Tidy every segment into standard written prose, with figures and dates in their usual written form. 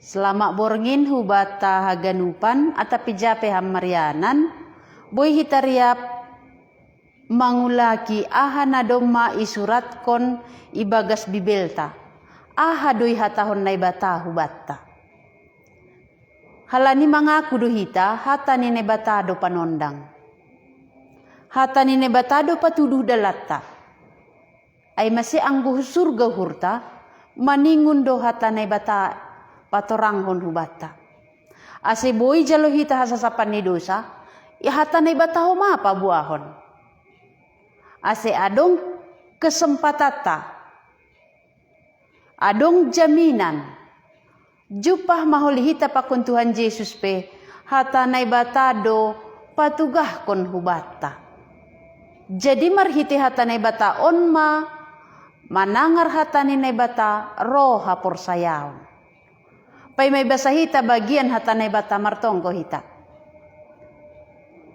Selama borngin hubata haganupan atapi jape hamarianan, boy hitariap mangulaki aha na domma isurat kon ibagas bibelta. Aha doy hatahon na ibata hubatta. Halani mangaku duhita hata ni nebatado panondang. Hata ni nebatado patuduh dalatta. Ay masih angguh surga hurta maningun do hata nebata patoranghon hubata. Ase boy jalo hita hasasapan ni dosa, ya hata nebata homa apa buahon. Ase adong kesempatata, adong jaminan, jupah maholi hita pakon Tuhan Yesus pe, hata nebata do patugah kon hubata. Jadi marhiti hata nebata onma, manangar hata ni nebata roha porsayaw. Pay may basa hita bagian hata naibata martonggo hita.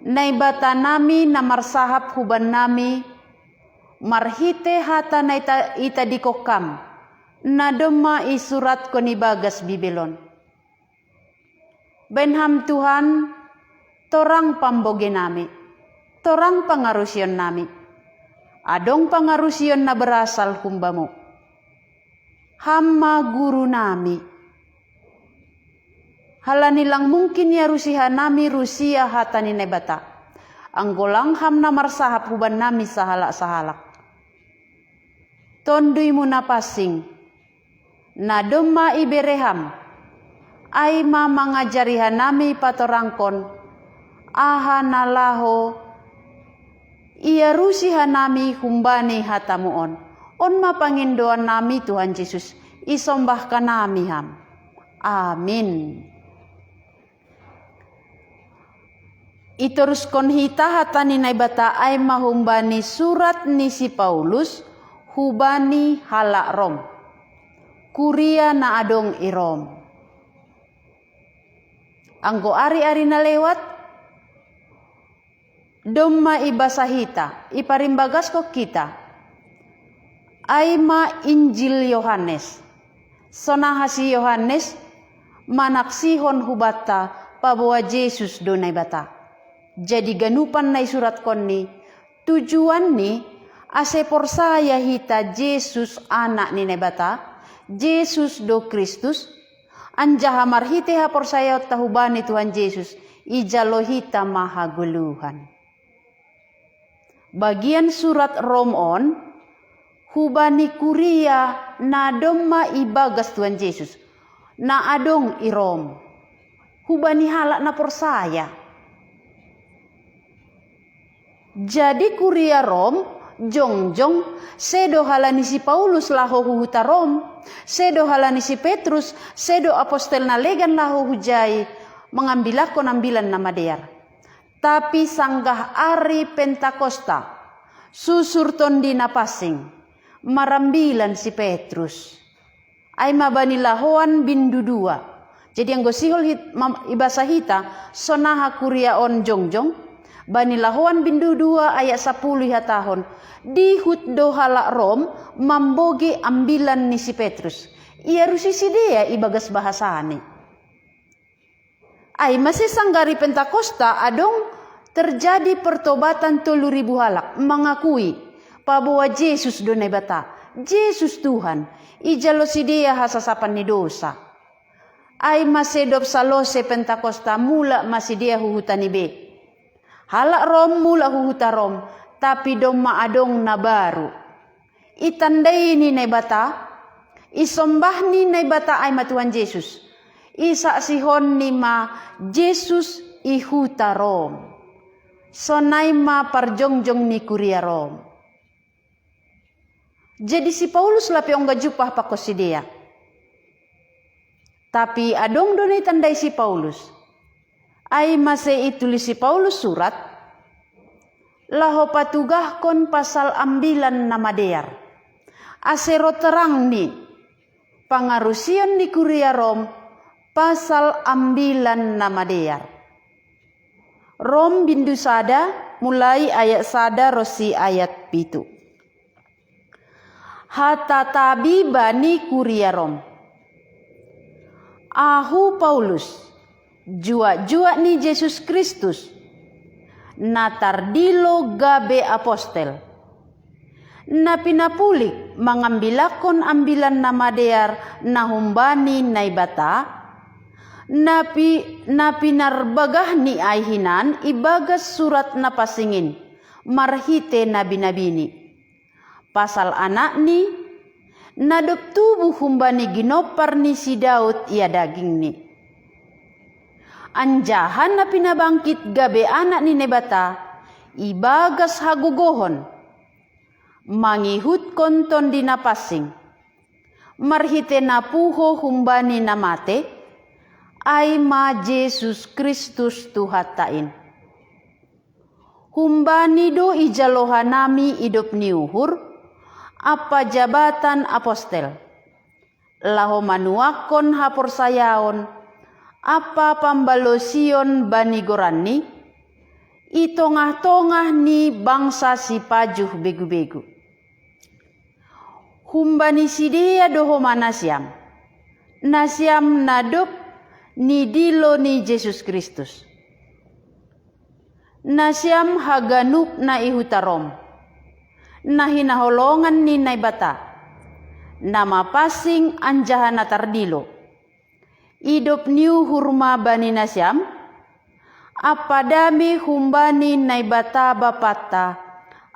Naibata nami na marsahap huban nami marhite hata na ita dikokam na doma isurat ko ni bagas Bibilon. Benham Tuhan torang pamboge nami, torang pangarusyon nami. Adong pangarusyon na berasal humbamu. Hamma guru nami. Halanilang mungkin ya rusiha nami Rusia hata ni nebata. Anggolang ham na marsahap huban nami sahalak-sahalak. Tondui mo na pasing. Na doma ibereham. Ay mamangajarihan nami patorangkon. Aha nalaho. Iya rusiha nami humbani hatamuon. On mapangindoan nami Tuhan Yesus. Isombah ka nami ham. Amin. Iteruskan hita hata ni naibata ay mahumbani surat ni si Paulus hubani halak Rom. Kuria na adong irom. Anggo ari-ari na lewat domma ibasa hita iparimbagas ko kita ay ma Injil Yohanes. Sonaha si Yohanes manaksihon hubata pabawa Yesus do naibata. Jadi ganupan na surat kon ni tujuan ni ase porsaya hita Yesus anak ni nebata, Yesus do Kristus, anjaha marhite ha porsaya tahubani Tuhan Yesus, ijalo hita mahaguluhan. Bagian surat Romon, hubani kuria na domma ibagas Tuhan Yesus, na adong irom, hubani halak na porsaya. Jadi kuria Rom, jongjong, sedo halani si Paulus laho huhuta Rom, sedo halani si Petrus, sedo apostel na legan laho hujai, mengambilakon ambilan nama dear. Tapi sanggah ari Pentakosta, susur tondi na pasing, marambilan si Petrus. Ay mabani lahoan bindu dua. Jadi yang gosihol ibasa hita, sonaha kuria on jongjong, bani lahuan bindu 2 ayat 10 hatahon. Dihut do halak Rom mamboge ambilan ni si Petrus. Ia rusi si dia ibagas bahasane. Ay masih sanggari Pentakosta adong terjadi pertobatan 3.000 halak mengakui pabawa Yesus do nebata. Yesus Tuhan. Ijalo si dia hasasapan ni dosa. Ay masih dop salose Pentakosta mula masih dia huhutani be. Halak Rom mula huhuta Rom, tapi domma adong na baru. Itandai ni nebata, isombah ni nebata ay matuan Yesus. Isaksihon ni ma Yesus ihuta Rom. Sonay ma parjongjong ni kuria Rom. Jadi si Paulus lapi ongga jupah pako si dia. Tapi adong doni tandai si Paulus. Ay masih itulis si Paulus surat laho patugah kon pasal ambilan nama dear. Asero terang ni pangarusion ni kuria Rom pasal ambilan nama dear. Rom bindu sada mulai ayat sada rosi ayat pitu. Hata tabi bani kuria Rom. Ahu Paulus, jua-jua ni Yesus Kristus, natardilo gabe apostel, na pinapulik mangambilakon ambilan na madear na humbani na ibata, na pinarbagah ni ayhinan ibagas surat na pasingin, marhite na binabini. Pasal anak ni, nadop tubuh humbani ginopar ni si Daud ia daging ni. Anjahan na pinabangkit gabe anak ni nebata, ibagas hagugohon, mangihut konton di napasing, marhite na puho humbani na mate, ay ma Jesus Kristus tuhatain. Humbani do ijalohanami idop ni uhur, apa jabatan apostel, laho manuakon haporsayaon, apa pambalosion bani gorani, itongah-tongah ni bangsa si pajuh begu-begu. Humbani sidea doho manasiam, nasiam nadop ni dilo ni Jesus Kristus. Nasiam haganup na ihutarom, na hinaholongan ni naibata, na mapasing anjahan na tardilo. Idop niu hurma bani nasyam, apa dami humbani naibata bapata,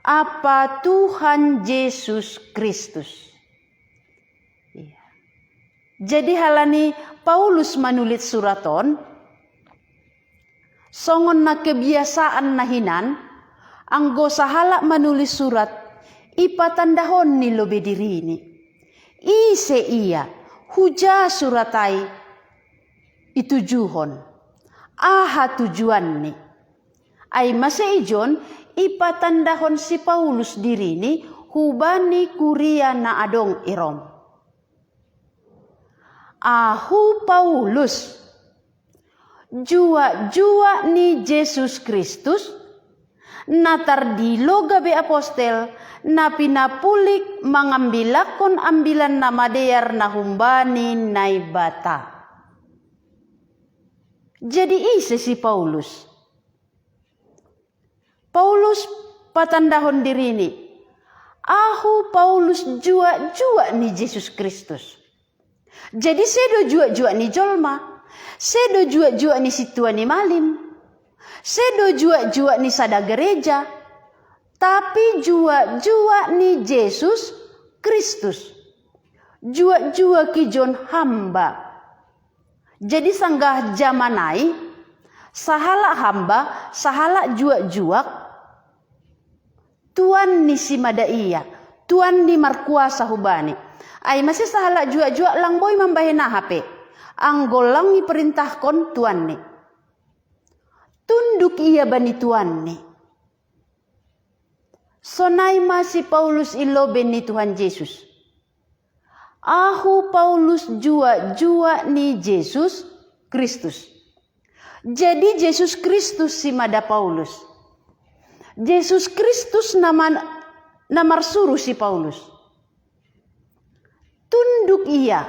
apa Tuhan Yesus Kristus. Jadi halani Paulus menulis suraton, songon na kebiasaan nahinan, anggo sahala menulis surat, ipatandahon ni lobe diri ini. Ise iya, huja suratai, itujuhon. Aha tujuan ni. Ay masaijon, ipatandahon si Paulus diri ini, hubani kuria na adong irom. Ahu Paulus, jua-jua ni Jesus Kristus, natardilo gabe apostel, na pinapulik mangambilakon ambilan na madear na humbani na ibata. Jadi ise si Paulus. Paulus patandahon diri ini. Ahu Paulus jua-jua ni Jesus Kristus. Jadi sedo jua-jua ni jolma. Sedo jua-jua ni situa ni malim. Sedo jua-jua ni sada gereja. Tapi jua-jua ni Jesus Kristus. Jua-jua kijon hamba. Jadi sanggah zamanai, sahala hamba, sahala jua-jua, Tuan ni si madaiya, Tuan ni markuasa hubani. Ay masih sahala jua-jua lang boy mambahena hape. Ang golang ni perintahkon Tuan ni. Tunduk iya bani Tuan ni. Sonai masih Paulus iloben ni Tuhan Yesus. Ahu Paulus jua-jua ni Jesus Kristus. Jadi Jesus Kristus si mada Paulus. Jesus Kristus namar suruh si Paulus. Tunduk ia,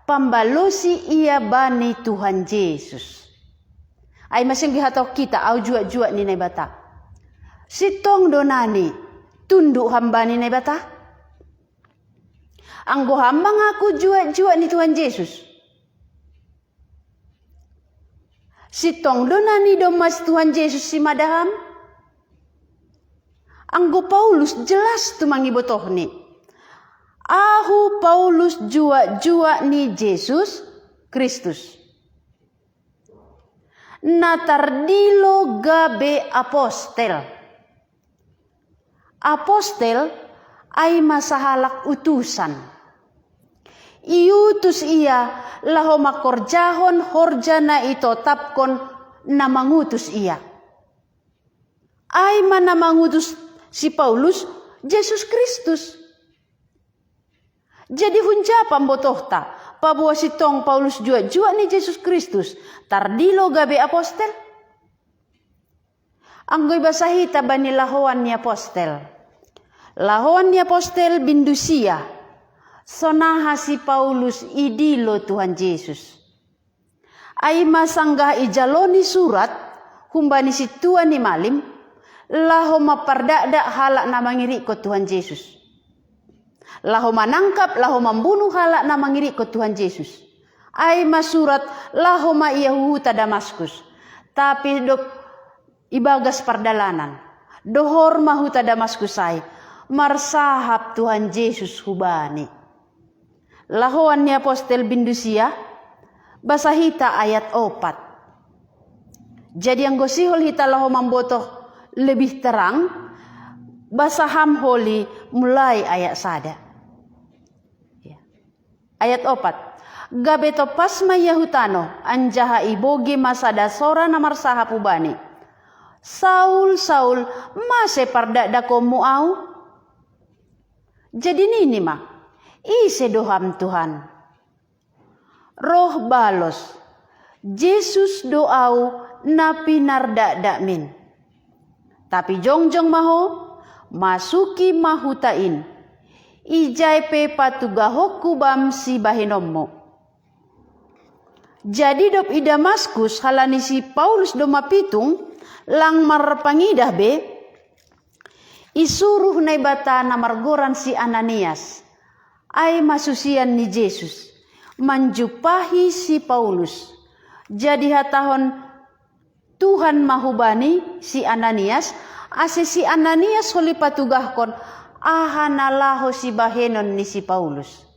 pambalosi ia bani Tuhan Yesus. Ay masing gihatau kita au jua-jua ni nebata. Sitong donani tunduk hambani nebata. Anggo hamba ngaku jua-jua ni Tuhan Yesus. Sitong donani domas Tuhan Yesus si madaham. Anggo Paulus jelas tu mangibotoh ni. Ahu Paulus jua-jua ni Yesus Kristus. Natardilo gabe apostel. Apostel ay masahalak utusan. Iutus ia laho makorjahon horja na ito tapkon na mangutus ia. Ay mana mangutus si Paulus Jesus Kristus. Jadi hunja pambotohta pabuwa sitong Paulus jua-jua ni Jesus Kristus tardilo gabe apostel. Anggoy basahita bani lahoan ni apostel. Lahoan ni apostel bindusia. Sonaha si Paulus idilo Tuhan Yesus. Ai masanggah ijaloni surat humbani si Tuhan ni malim laho mapardakdak halak na mangiri ko Tuhan Yesus. Laho manangkap, laho membunuh halak na mangiri ko Tuhan Yesus. Ai masurat laho ma iya huhuta Damaskus. Tapi dok ibagas pardalanan. Dohor mahuta Damaskus ay marsahap Tuhan Yesus hubani. Lahoan ni Apostel Bindusia basahita ayat 4. Jadi yang gosihol hita laho mambotoh lebih terang basaham holi mulai ayat sada. Ya. Ayat 4. Gabeto pasma Yahutano anjaha ibogi masada sora namar sahap hubani. Saul, Saul, mase pardakda komu au? Jadi nini mah, ise doham Tuhan. Roh balos, Yesus doau napi nardakda min. Tapi jongjong maho, masuki mahutain. Ijai pe patugahoku bam si bahinommo. Jadi dop i Damaskus halani si Paulus do mapitung lang marpangidah be isuruh nai bata namargoran si Ananias ai masusian ni Yesus manjupahi si Paulus. Jadi hatahon Tuhan mahubani si Ananias ase si Ananias holi patugahkon ahanalaho si bahenon ni si Paulus.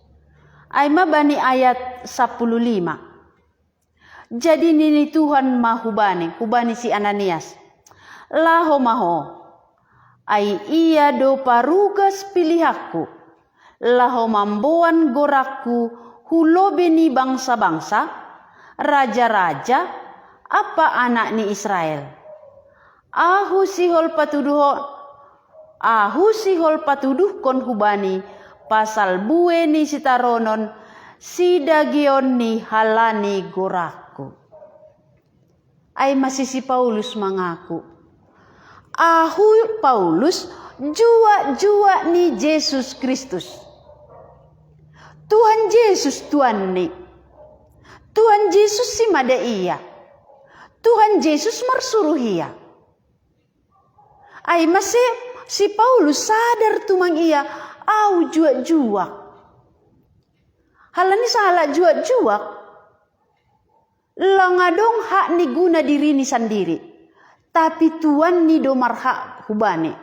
Ai mabani ayat 15. Jadi nini Tuhan mahubani, hubani si Ananias. Laho maho, ai iya do parugas pilihakku. Laho mamboan gorakku hulobeni bangsa-bangsa, raja-raja, apa anak ni Israel. Ahu sihol patuduh kon hubani, pasal bue ni sitaronon, si dagion ni halani gorak. Ay masih si Paulus mengaku. Ahu Paulus jua ni Yesus Kristus. Tuhan Yesus Tuhan ni. Tuhan Yesus si mada iya. Tuhan Yesus marsuruh iya. Ay masih si Paulus sadar tumang iya. Au juak. Halani salah juak. Langadong hak ni guna diri ni sendiri. Tapi Tuhan ni domar hak hubani.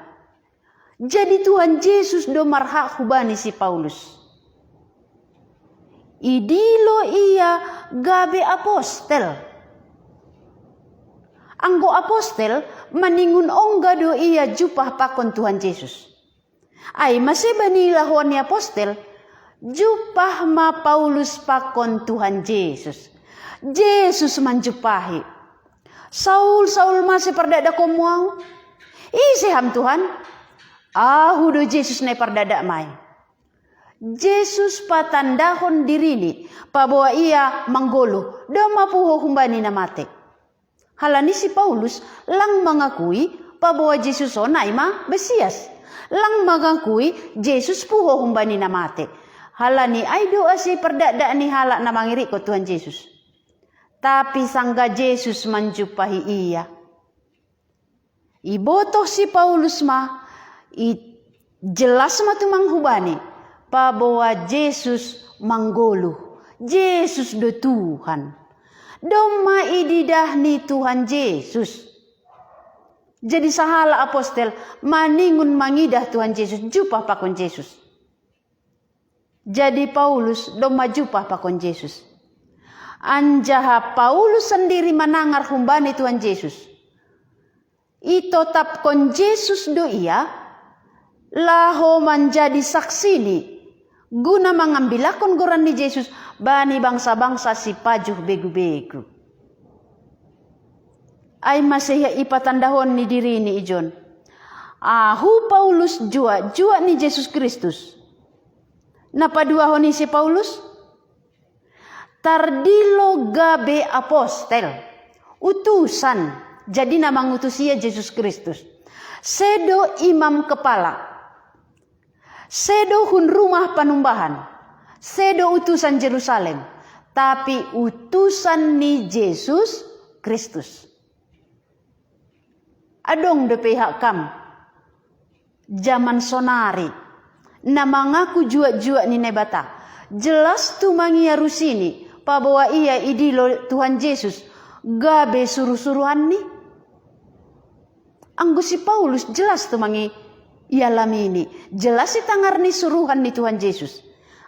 Jadi Tuhan Yesus domar hak hubani si Paulus. Idilo iya gabe apostel. Anggo apostel maningun ongga do iya jupah pakon Tuhan Yesus. Ay masih bani lahuan ni apostel jupah ma Paulus pakon Tuhan Yesus. Yesus menjupahi. Saul masih perdada komuau. Isi ham Tuhan. Ahu do Yesus nai perdada mai. Yesus patandahon dirini. Pabawa ia manggolo. Dama puho humbani na mate. Halani si Paulus lang mengakui pabawa Yesus onai ma Mesias. Lang mengakui Yesus puho humbani na mate. Halani ay doa si perdada ni halak na mangiri ko Tuhan Yesus. Tapi sangga Yesus menjupahi ia. Ibotoh si Paulus mah jelas matumang hubani. Pabawa Yesus manggoluh. Yesus do Tuhan. Doma ididah ni Tuhan Yesus. Jadi sahala apostel maningun mangidah Tuhan Yesus. Jupah pakon Yesus. Jadi Paulus doma jupah pakon Yesus. Anjaha Paulus sendiri menangar humbani Tuhan Yesus. Ito tapkon Yesus do iya. Laho menjadi saksini. Guna mengambilakon goran ni Yesus. Bani bangsa-bangsa si pajuh begu-begu. Ay masih ipatandahon ni diri ni ijon. Ahu Paulus jua ni Yesus Kristus. Napaduahon ni si Paulus? Tardilo gabe apostel. Utusan. Jadi nama ngutusia Yesus Kristus. Sedo imam kepala. Sedo hun rumah panumbahan. Sedo utusan Jerusalem. tapi utusan ni Yesus Kristus. Adong de pihak kam zaman sonari na mengaku jua-jua ni nebata. Jelas tu mangia rusini pabawa ia idilo Tuhan Yesus gabe suruh-suruhan ni. Anggo si Paulus jelas tu mangi ialami ini. Jelas si tangar ni suruhan ni Tuhan Yesus.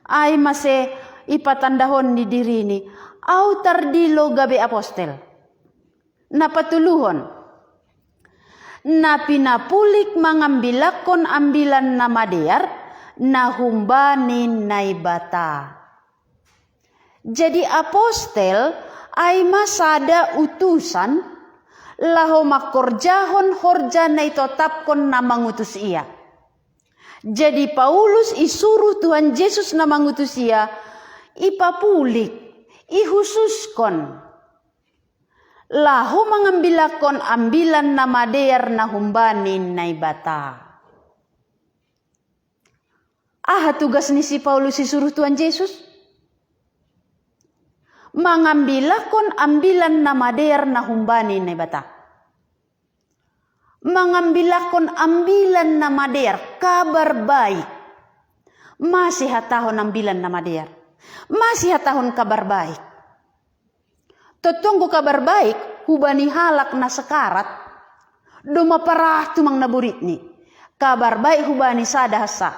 Ai mase ipatandahon ni diri ni. Au tardilo gabe apostel. Napatuluhon. Na pinapulik mangambilakon ambilan na madear na humbani naibata. Jadi apostel ay masada utusan laho makorjahon horja na itotapkon na mangutus ia. Jadi Paulus isuruh Tuhan Yesus na mangutus ia, ipapulik, ihususkon. Laho mangambilakon ambilan na madear na humbanin na ibata. Tugas ni si Paulus isuruh Tuhan Yesus? Mangambilakon ambilan na madear na humbanin na ibata. Mangambilakon ambilan na madear, kabar baik. Masih hatahon ambilan na madear. Masih hatahon kabar baik. Totunggu kabar baik, hubani halak na sekarat, doma parah tumang naburit ni. Kabar baik hubani sadahasa.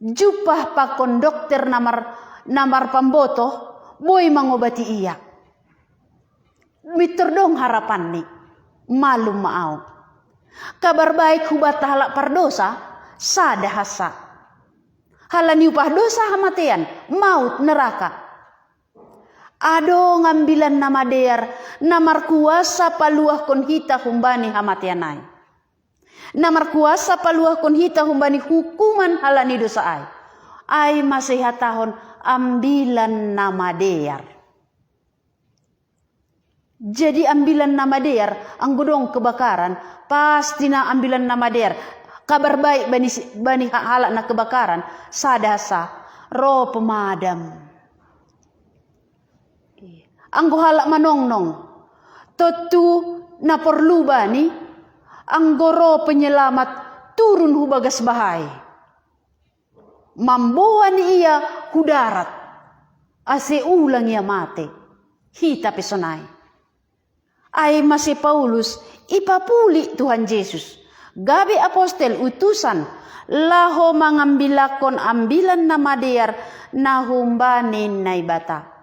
Jupah pakon dokter namar pamboto, boy mangobati iya. Miterdong harapan ni, malum maau. Kabar baik hubat halak pardosa, sadahasa. Halani upah dosa hamatian, maut neraka. Ado ngambilan nama dear, namar kuasa paluah kon hita humbani hamatianai. Namar kuasa paluah kon hita humbani hukuman halani dosa ai. Ai masih hatahon ambilan nama dear. Jadi ambilan nama dear, anggodong kebakaran, pasti na ambilan nama dear. Kabar baik bani halak na kebakaran, sadasa, roh pemadam. Anggo halak manongnong, totu na perlu bani, anggoro penyelamat turun hubagas bahai. Mamboan ia hudarat, ase ulang ia mate, hita pesonai. Ai masih Paulus, ipapuli Tuhan Yesus. Gabi apostel utusan, laho mangambilakon ambilan na madear na humbanin na ibata.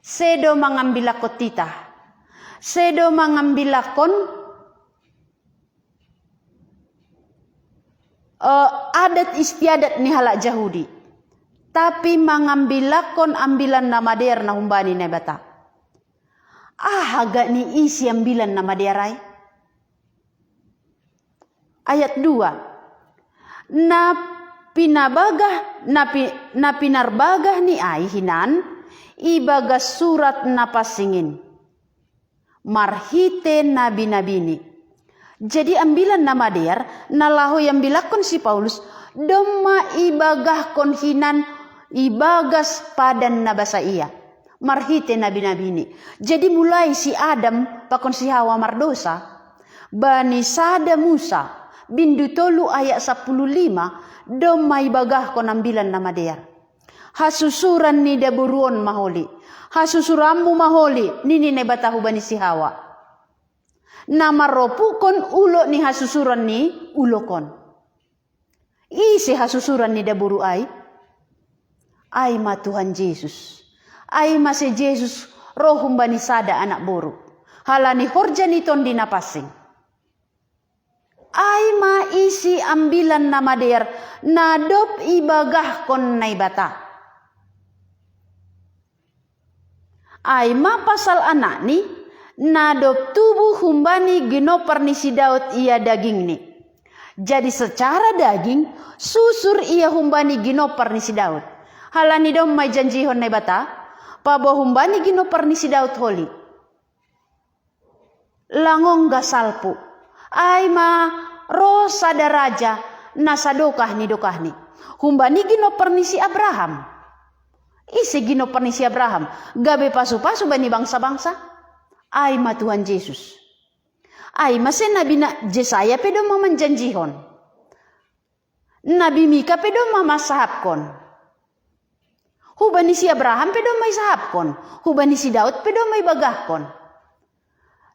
Sedo mangambilakot tita. Sedo mangambilakon adat istiadat ni halak Yahudi. Tapi mangambilakon ambilan nama der na humbani na bata. Haga ni isi ambilan nama derai. Ayat 2. Na pinarbagah ni ai hinan ibagas surat napasingin marhite nabi-nabini. Jadi ambilan nama der nalahu yang bilakon si Paulus doma ibagah konhinan ibagas padan nabasa iya marhite nabi-nabini. Jadi mulai si Adam pakon si Hawa mardosa bani sada Musa bindu tolu ayat 15 doma ibagah kon ambilan nama der. Hasusuran ni daburuon maholi. Hasusurammu maholi. Nini nebatahu bani si Hawa. Namaropukon ulo ni hasusuran ni ulokon. Isi hasusuran ni daburu ay. Ay ma Tuhan Yesus. Ay ma si Yesus rohum bani sada anak boru. Halani horja ni ton dinapasing. Ay ma isi ambilan nama der. Nadop ibagah kon naibata. Ay ma pasal anak ni nadop tubuh humbani ginopar ni si Daud ia daging ni. Jadi secara daging susur ia humbani ginopar ni si Daud. Halani dom may janjihon na bata pabo humbani ginopar ni si Daud holi. Langong gasalpu. Ay ma rosa daraja nasadokah ni dokah ni. Humbani ginopar ni si Abraham. Isi ginoper ni si Abraham. Gabe pasu-pasu bani bangsa-bangsa. Ay ma Tuhan Yesus. Ay masih Nabi Jesaya pedo mamanjanjihon. Nabi Mika pedo mamasahapkon. Hubani si Abraham pedo may sahapkon. Hubani si Daud pedo may bagahkon.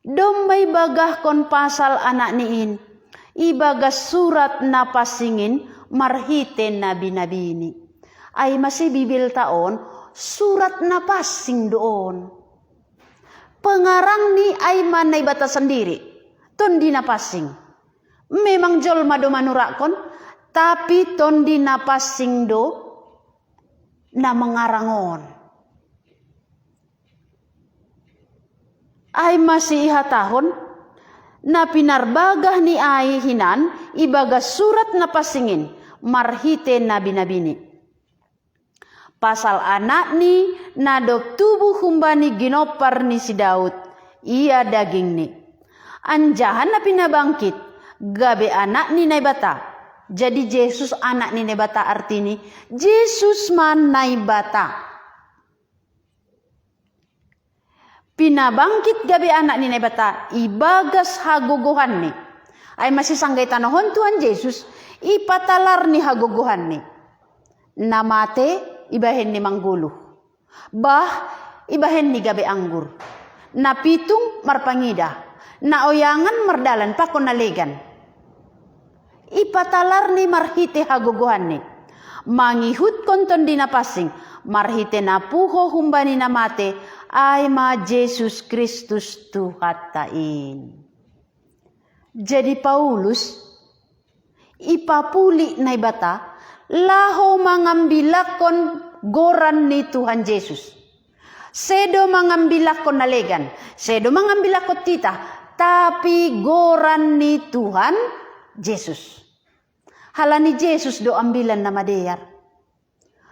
Dom may bagahkon pasal anak niin. Ibagas surat na pasingin marhite nabi-nabi ini. Ay masih bibil taon surat na pasing doon. Pengarang ni ay manay bata sendiri. Tondi na pasing. Memang jol mado manurakon. Tapi tondi na pasing do na mengarangon. Ay masih ihatahon. Na pinarbagah ni ay hinan, ibaga surat na pasingin, marhite nabi-nabi ni. Pasal anak ni, nadop tubuh humbani ginopar ni si Daud, ia daging ni. Anjahan na pinabangkit, gabe anak ni naibata. Jadi Yesus anak ni naibata artini, Yesus man naibata. Pinabangkit gabi anak ni nebata, ibagas haguguhan ni. Ay masih sanggay tanahon Tuhan Yesus, ipatalar ni haguguhan ni. Namate, ibahen ni mangguluh. Bah, ibahen ni gabi anggur. Napitung marpangida. Naoyangan mardalan pakon nalegan. Ipatalar ni marhite haguguhan ni. Mangihut konton di napasing, marhite napuho humbani namate, ay ma Yesus Kristus Tuhatain. Jadi Paulus ipapuli na ibata laho mangambilakon goran ni Tuhan Yesus. Sedo mangambilakon nalegan, sedo mangambilakon tita, tapi goran ni Tuhan Yesus. Halani Yesus do ambilan na madeyar.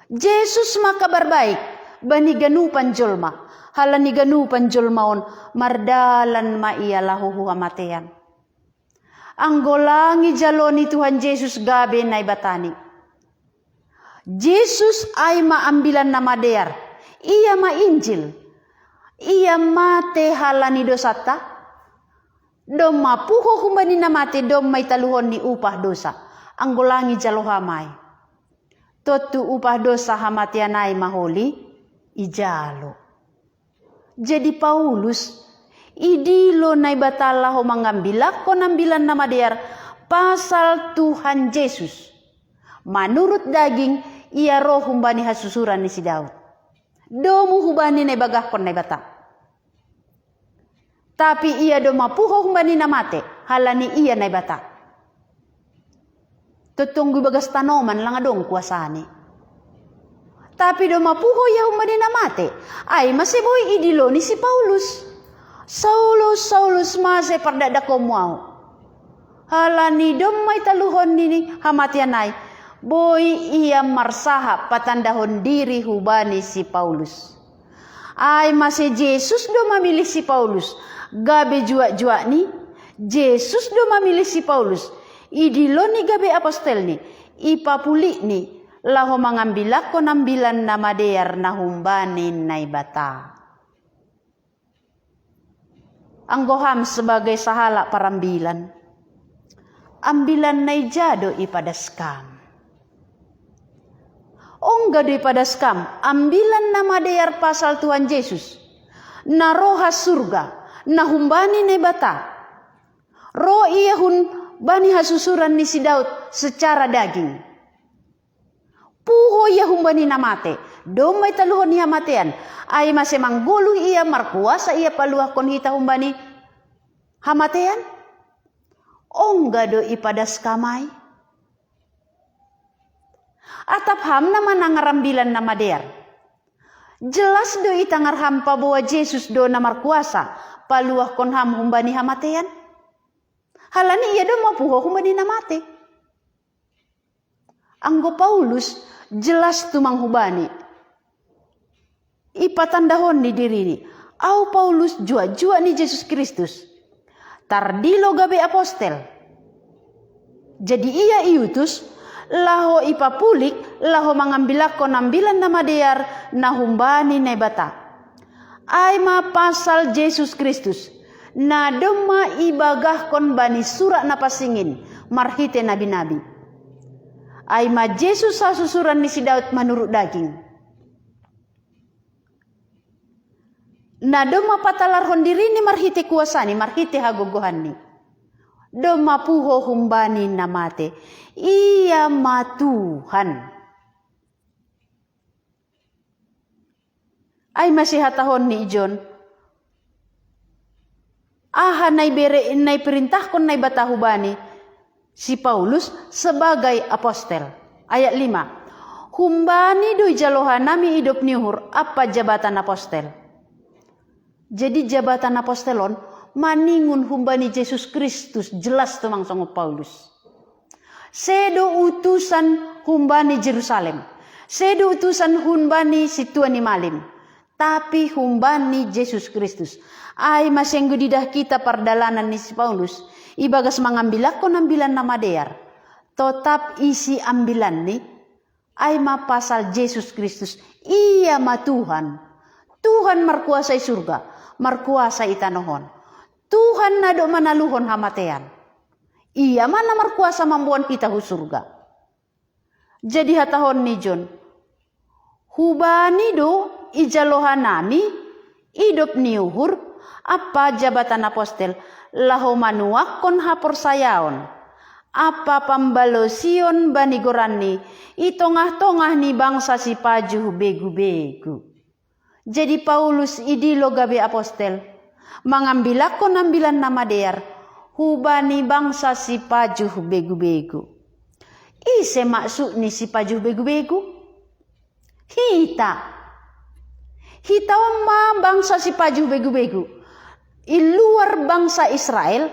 Yesus makabar baik bani ganupan jolma. Halani ganupan jolmaon mardalan maiyalahu hamatean. Anggolangi jaloni Tuhan Yesus gabe na ibatani. Yesus ay maambilan na madear. Iya mainjil. Iya mate halani dosata. Dom mapuho humbani na mate dom may taluhon ni upah dosa. Anggolangi jalohamay. Totu upah dosa hamatianay maholi ijalo. Jadi Paulus idilo na ibatala ho mangambilak ko nambilan na madear pasal Tuhan Yesus. Manurut daging iya roh humbani hasusuran ni si Daud. Domu hubani na ibagah kon na ibata. Tapi iya do mapuho humbani na mate halani iya na ibata. Tutunggu bagas tanoman lang adong kuasani. Tapi do mapuho ya humbani na mate. Ay masiboy idilo ni si Paulus. Saulus mase pardada komuau. Halani dom may taluhon ni hamatianay. Boy iya marsaha patandahon diri hubani si Paulus. Ay masih Jesus do mamilih si Paulus. Gabe jua-jua ni. Jesus do mamilih si Paulus. Idilo ni gabe apostel ni. Ipapuli ni. Laho mangambilak ko nambilan na madear na humbanin na ibata. Ang goham sebagai sahala parambilan. Ambilan na ijado ipadaskam. Ongga do ipadaskam. Ambilan na madear pasal Tuhan Yesus. Na rohas surga. Na humbani na ibata. Roh iya hun bani hasusuran ni si Daud secara daging. Puho iya humbani na mate. Domay taluhon niya matean. Ay masemang gulu iya markuasa iya paluah kon hita humbani hamatean. Ongga do ipadas kamay. Atap ham naman ang arambilan na mader. Jelas do itangar hampa bahwa Yesus do na markuasa paluah kon ham humbani hamatean. Halani iya do mapuho humbani na mate. Anggo Paulus jelas tumang hubani. Ipatandahon ni diri ni. Au Paulus jua-jua ni Yesus Kristus. Tardilo gabe apostel. Jadi ia iutus laho ipapulik, laho mangambilako nambilan nama dear na humbani na bata. Ay mapasal Jesus Kristus na doma ibagahkon bani surat na pasingin marhite nabi-nabi. Ay ma Jesus sa susuran ni si Daud menurut daging. Na doma patalarhon diri ni marhite kuasani, marhite hagogohan ni. Doma puho humbani na mate. Iya matuhan. Ay masihatahon ni John. Aha nay perintah kon nay batahubani si Paulus sebagai apostel. Ayat 5. Humbani doi jalohan nami hidup niuhur apa jabatan apostel. Jadi jabatan apostelon maningun humbani Yesus Kristus jelas temang songo Paulus. Sedo utusan humbani Jerusalem. Sedo utusan humbani si Tuani Malim. Tapi humbani Yesus Kristus. Ay masenggudidah kita pardalanan ni si Paulus. Ibagas mengambilako nambilan nama dear. Tetap isi ambilan ni. Ay mapasal Yesus Kristus. Iya ma Tuhan. Tuhan markuasai surga. Markuasai tanohon. Tuhan nado manaluhon hamatean. Iya mana markuasa membuat kita hu surga. Jadi hatahon ni John. Hubani do ijalohan nami hidup niuhur apa jabatan apostel laho manuakon hapor sayaon apa pambalosion bani gorani itongah-tongah ni bangsa si pajuh begu-begu. Jadi Paulus idilo gabe apostel mengambilakon ambilan nama dear hubani bangsa si pajuh begu-begu. Ise maksud ni si pajuh begu-begu? Hita ma bangsa si pajuh begu-begu. Iluar bangsa Israel,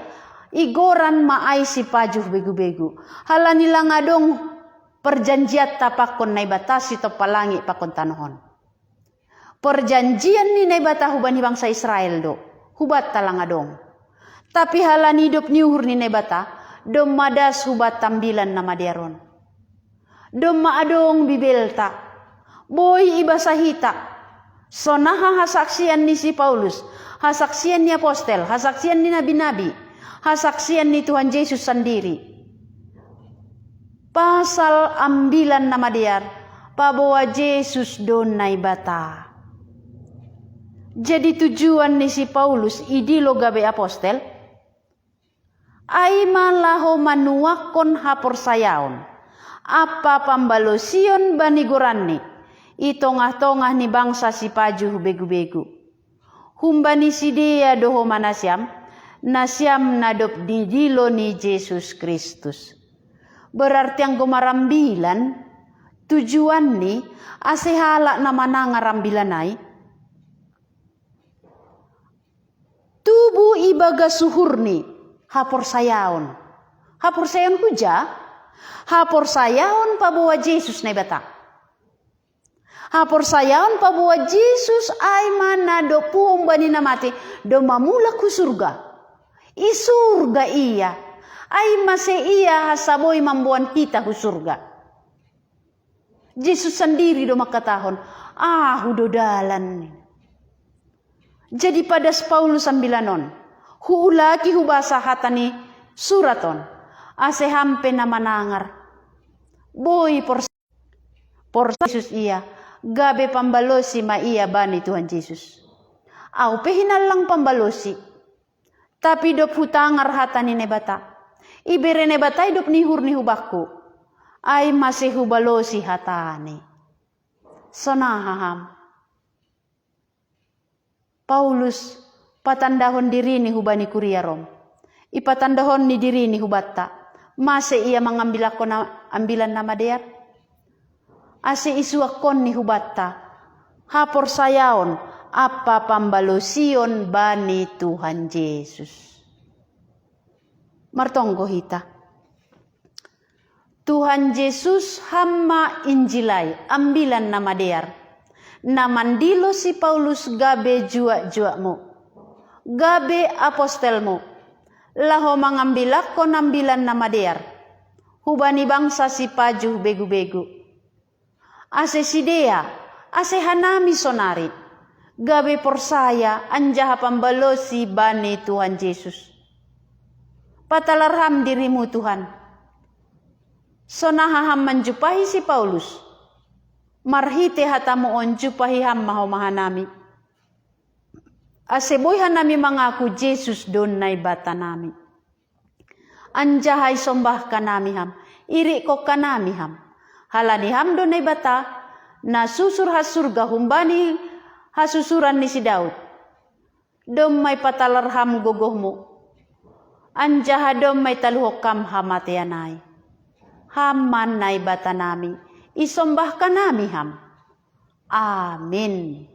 igoran maay si pajuh begu-begu. Halanila nga dong perjanjian tapakon na ibatasi to palangi pakon tanohon. Perjanjian ni na ibata huban ni bangsa Israel do. Hubat talang adong. Tapi halan hidup niuhur ni na ibata, dom madas hubat tambilan na madiaron. Dom maadong bibelta. Boy ibasahita. Sonaha hasaksian ni si Paulus. Hasaksian ni apostel. Hasaksian ni nabi-nabi. Hasaksian ni Tuhan Yesus sendiri. Pasal ambilan nama diar. Pabawa Yesus donai bata. Jadi tujuan ni si Paulus idilo gabe apostel. Ay malaho manuakon hapor sayaon. Apa pambalosion bani gorani. Itongah-tongah ni bangsa si pajuh begu-begu. Humbani si dia doho manasyam. Nasyam nadop didilo ni Yesus Kristus. Berarti ang gumarambilan. Tujuan ni asehala na manangarambilan ay. Tubuh ibaga suhur ni. Hapor sayaon. Hapor sayaon kuja. Hapor sayaon pabawa Yesus na ibata. Hapor sayaon pabawa Jesus ay manado puong bani na mati do mamula ku surga. Isurga iya. Ay mase iya hasaboy mambuan kita ku surga. Jesus sendiri do makatahon. Hudo dalan. Jadi pada Paulus sambilanon. Huulaki hubasa hatani suraton. Ase hampe na manangar. Boy por Jesus iya. Gabe pambalosi ma iya bani Tuhan Yesus. Au pehinal lang pambalosi. Tapi dop hutangar hatani nebata. Ibere nebata idop nihur ni hubakku. Ay masih hubalosi hatani. Sonahaham. Paulus patandahon diri ni hubani kuria Rom. Ipatandahon ni diri ni hubatta. Masih ia mengambil aku ambilan nama dia. Ase isuakon ni hubatta. Hapor sayaon apa pambalosion bani Tuhan Yesus. Martonggo hita. Tuhan Yesus hama injilai ambilan nama dear. Namandilo si Paulus gabe jua-juamu. Gabe apostelmu. Laho mengambilakon ambilan nama dear. hubani bangsa si pajuh begu-begu. Ase sidea, ase hanami sonari, gabe porsaya anjaha pambalosi bani Tuhan Yesus. Patalarham dirimu Tuhan. Sonahaham menjupahi si Paulus. Marhite hatamu on jupahi ham mahomahanami. Aseboy hanami mengaku Yesus donai bata nami. Anjahai sombah kanami ham. Iri kok kanami ham. Halani ham donai bata. Na susur hasurga humbani hasusuran ni si Daud. Domai patalarham gogohmu. Anjaha domai taluhokam hamateanai. Haman nai bata nami. Isombah kanami ham. Amin.